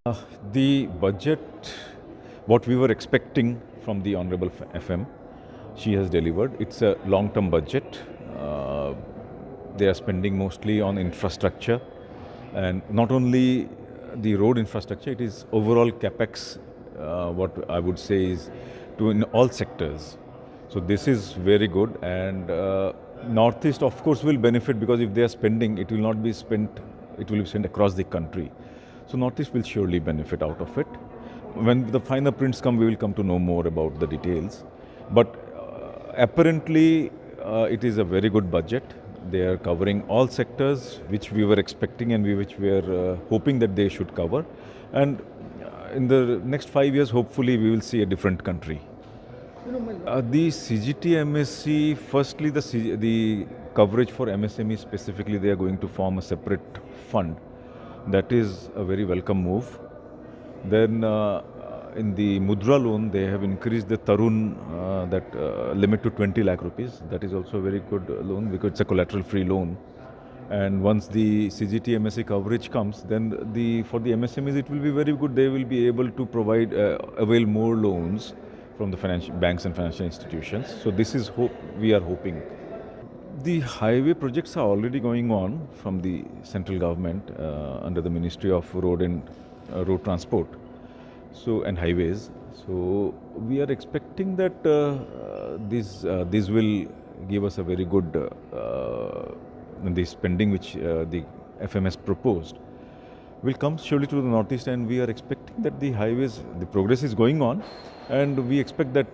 Uh, the budget, what we were expecting from the Honorable FM, she has delivered. It's a long-term budget. They are spending mostly on infrastructure, and not only the road infrastructure, it is overall capex. What I would say is to in all sectors. So this is very good, and Northeast, of course, will benefit because if they are spending, it will not be spent. It will be spent across the country. So Northeast will surely benefit out of it. When the final prints come, we will come to know more about the details. But apparently, it is a very good budget. They are covering all sectors which we were expecting and which we are hoping that they should cover. And in the next 5 years, hopefully, we will see a different country. The CGT MSC, firstly, the coverage for MSME specifically, they are going to form a separate fund. That is a very welcome move. Then in the Mudra loan, they have increased the Tarun limit to 20 lakh rupees. That is also a very good loan because it's a collateral-free loan. And once the CGT MSC coverage comes, then for the MSMEs it will be very good. They will be able to provide avail more loans from the financial banks and financial institutions. So this is we are hoping. The highway projects are already going on from the central government under the Ministry of Road and Road Transport, and highways. So we are expecting that this will give us a very good the spending which the FMS proposed will come surely to the Northeast, and we are expecting that the highways, the progress is going on, and we expect that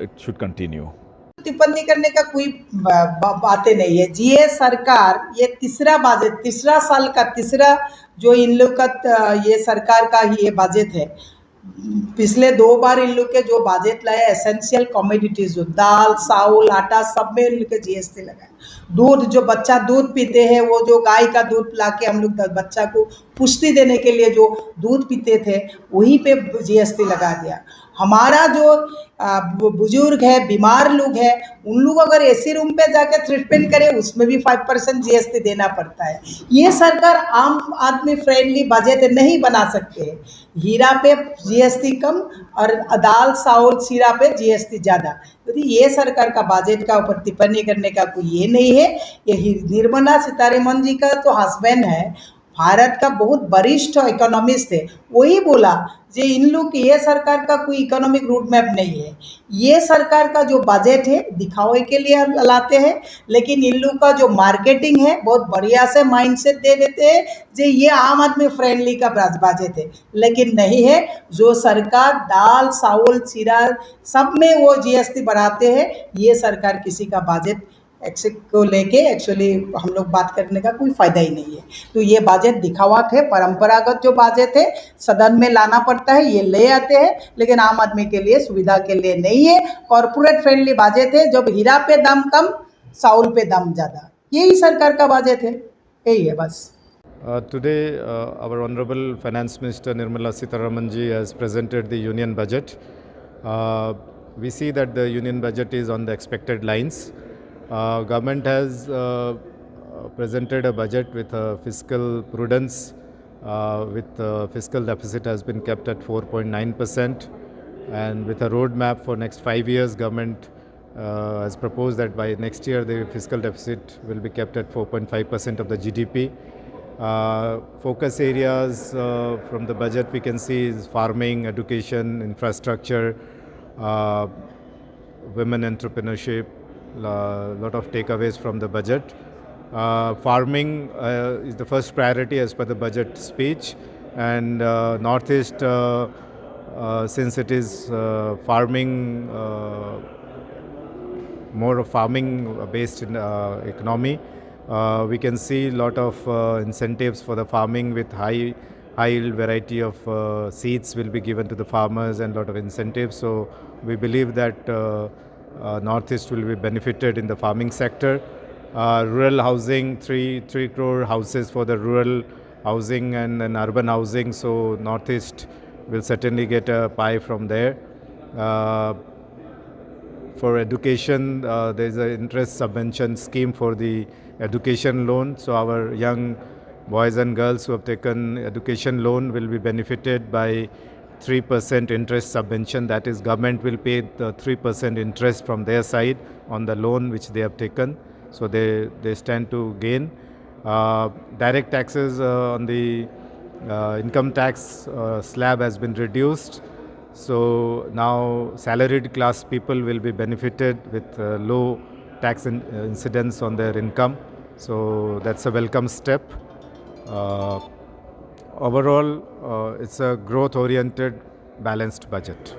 it should continue. टिप्पणी करने का कोई बातें नहीं है। ये सरकार ये तीसरा साल का तीसरा जो इन लोग का ये सरकार का ही ये बजट है। पिछले 2 बार इन लोग के जो बजट लाए एसेंशियल कमोडिटीज जो दाल चावल आटा सब में इन लोग के जीएसटी लगाए। दूध जो बच्चा दूध पीते हैं वो जो गाय का दूध पिला के हम लोग बच्चा को पुष्टि देने के लिए जो दूध पीते थे वहीं पे जीएसटी लगा दिया। हमारा जो बुजुर्ग है बीमार लोग हैं उन लोग अगर एसी रूम पे जाके ट्रीटमेंट करें उसमें भी 5% जीएसटी देना पड़ता है। ये सरकार आम आदमी फ्रेंडली बजट नहीं बना सकते हैं। हीरा पे जीएसटी कम और दाल चावल सीरा पे जीएसटी ज़्यादा। यदि ये सरकार का बजट का ऊपर टिप्पणी करने का कोई ये नहीं है। ये निर्मला सीतारमण जी का तो हस्बैंड है, भारत का बहुत वरिष्ठ इकोनॉमिस्ट है, वही बोला जे इन लोग ये सरकार का कोई इकोनॉमिक रूट मैप नहीं है। ये सरकार का जो बजट है दिखावे के लिए लाते हैं, लेकिन इन लोग का जो मार्केटिंग है बहुत बढ़िया से माइंडसेट दे देते हैं जे ये आम आदमी फ्रेंडली का बजट है, लेकिन नहीं है। जो सरकार दाल चावल सीरा सब में वो जीएसटी बढ़ाते हैं, ये सरकार किसी का बजट को लेके एक्चुअली हम लोग बात करने का कोई फ़ायदा ही नहीं है। तो ये बजट दिखावा थे, परंपरागत जो बजट है सदन में लाना पड़ता है, ये ले आते हैं, लेकिन आम आदमी के लिए सुविधा के लिए नहीं है। कॉरपोरेट फ्रेंडली बजट है, जब हीरा पे दाम कम चावल पे दाम ज़्यादा, यही सरकार का बजट है, यही है बस। Today, our Honorable Finance Minister Nirmala Sitharaman ji has presented the Union Budget. We see that the Union Budget is on the expected lines. Government has presented a budget with fiscal prudence, with fiscal deficit has been kept at 4.9%, and with a roadmap for next 5 years, government has proposed that by next year the fiscal deficit will be kept at 4.5% of the GDP. Focus areas from the budget we can see is farming, education, infrastructure, women entrepreneurship. Lot of takeaways from the budget. Farming is the first priority as per the budget speech, and Northeast, since it is farming, more of farming based in economy, we can see a lot of incentives for the farming with high yield variety of seeds will be given to the farmers and lot of incentives. So we believe that Northeast will be benefited in the farming sector. Rural housing, 3 crore houses for the rural housing and urban housing. So Northeast will certainly get a pie from there. For education, there is an interest subvention scheme for the education loan. So our young boys and girls who have taken education loan will be benefited by 3% interest subvention. That is, government will pay the 3% interest from their side on the loan which they have taken. So they stand to gain. Direct taxes on the income tax slab has been reduced. So now salaried class people will be benefited with low tax incidence on their income. So that's a welcome step. Overall, it's a growth-oriented, balanced budget.